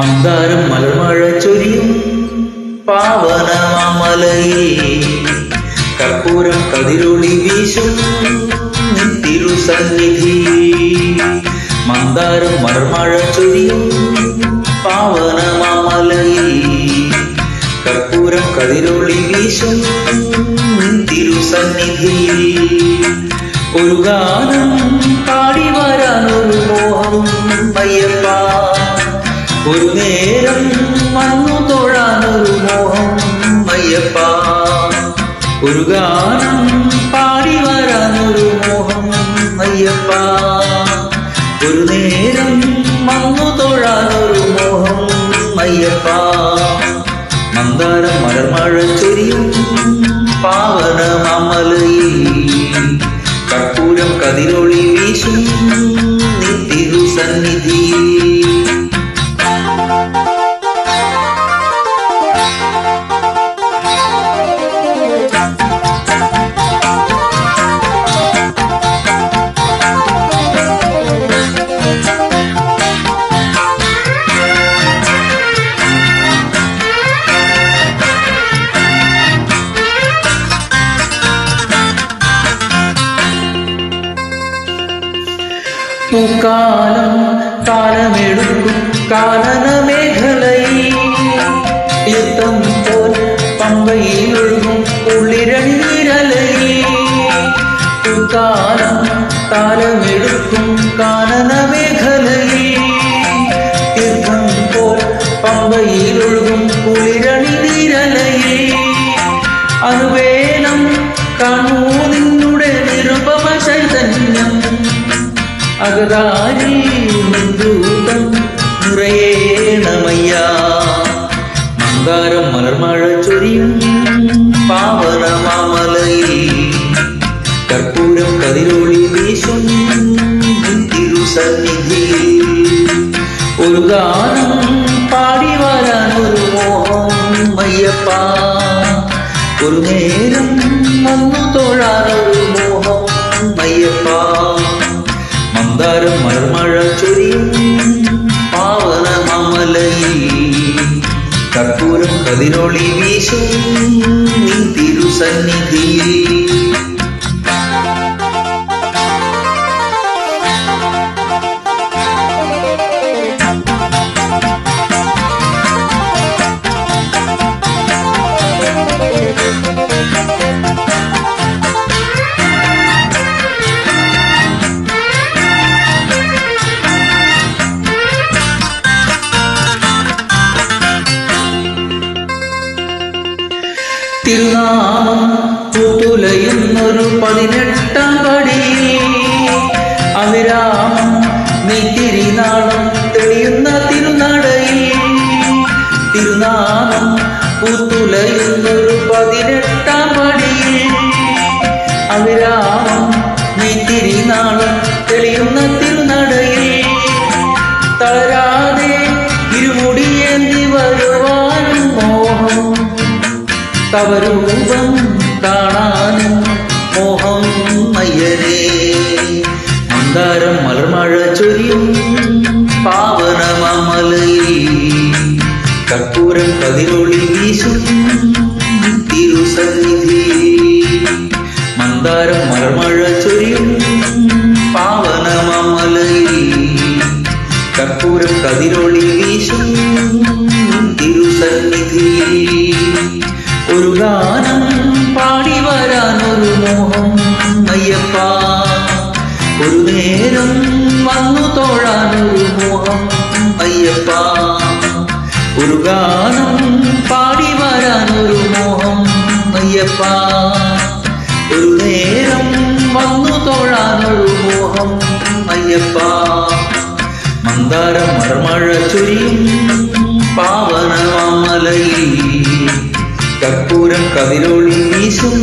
മന്ദാരം മലർമഴ ചൊരിയും പാവനമാമലയേ, കർപ്പൂരം കതിരൊളി വീശും തിരുസന്നിധി. മന്ദാരം മലർമഴ ചൊരിയും പാവനമാമലയേ, കർപ്പൂരം കതിരൊളി വീശും തിരുസന്നിധി. ഒരു ഗാനം പാടി വരാനൊരു മോഹം അയ്യപ്പ, ഒരു നേരം വന്നു തൊഴാനൊരു മോഹം അയ്യപ്പ. ഒരു ഗാനം പാടി വരാനൊരു മോഹം അയ്യപ്പ, ഒരു നേരം വന്നു തൊഴാനൊരു മോഹം അയ്യപ്പ. മന്ദാരം മലർമഴ ചൊരിയും പാവനമാമലയേ, കർപ്പൂരം കതിരൊളി വീശും തിരുസന്നിധി. പൂക്കാലം കാലമെടുക്കും കാനന മേഖലയിൽ, തീർത്ഥം പോൽ പമ്പയിൽ ഒഴുകും ഉള്ളിരണിരലയിൽ. പൂക്കാലം കാലമെടുക്കും കാനന മേഖലയിൽ, തീർത്ഥം പോൽ പമ്പയിൽ ഒഴുകും ഉള്ളിരണിരലയിൽ. അനുവേലം കാണൂ നിന്നുടെ നിരുപമ ചൈതന്യം, അകതാരിൽ നിന്തൂതം നിറയേണമയ്യ. മന്ദാരം മലർമഴ ചൊരിയും പാവനമാമലയേ, കർപ്പൂരം കതിരൊളി വീശും തിരുസന്നിധി. ഒരു ഗാനം പാടി വരാനൊരു മോഹം അയ്യപ്പ, ഒരു നേരം വന്നു തൊഴാനൊരു മോഹം അയ്യപ്പ. മന്ദാരം മലർമഴ ചൊരിയും പാവനമാമലയേ, കർപ്പൂരം കതിരൊളി വീശും തിരുസന്നിധി. തിരുനാമം പൂത്തുലയുന്നൊരു 18-ാം പടി, അവിരാമം നെയ്ത്തിരിനാളം തെളിയുന്ന തിരുനടയിൽ. തിരുനാമം പൂത്തുലയുന്നൊരു 18-ാം പടി, അവിരാമം നെയ്ത്തിരിനാളം തെളിയുന്ന തിരുനടയിൽ. തളരാതെ ഇരുമുടിയേന്തി വരുവാനും മോഹം, തവരൂപം കാണാനും മോഹം അയ്യനേ. മന്ദാരം മലർമഴ ചൊരിയും പാവനമാമലയേ, കർപ്പൂരം കതിരൊളി വീശും തിരുസന്നിധി. മന്ദാരം മലർമഴ ചൊരിയും പാവനമാമലയേ, കർപ്പൂരം കതിരൊളി വീശും തിരുസന്നിധി. ഒരു ഗാനം പാടി വരാനൊരു മോഹം അയ്യപ്പ, ഒരു നേരം വന്നു തൊഴാനൊരു മോഹം അയ്യപ്പ. ഒരു ഗാനം പാടി വരാനൊരു മോഹം അയ്യപ്പ, ഒരു നേരം വന്നു തൊഴാനൊരു മോഹം അയ്യപ്പ. മന്ദാരം മലർമഴ ചൊരിയും പാവനമാമലയേ, കർപ്പൂരം കതിരൊളി വീശും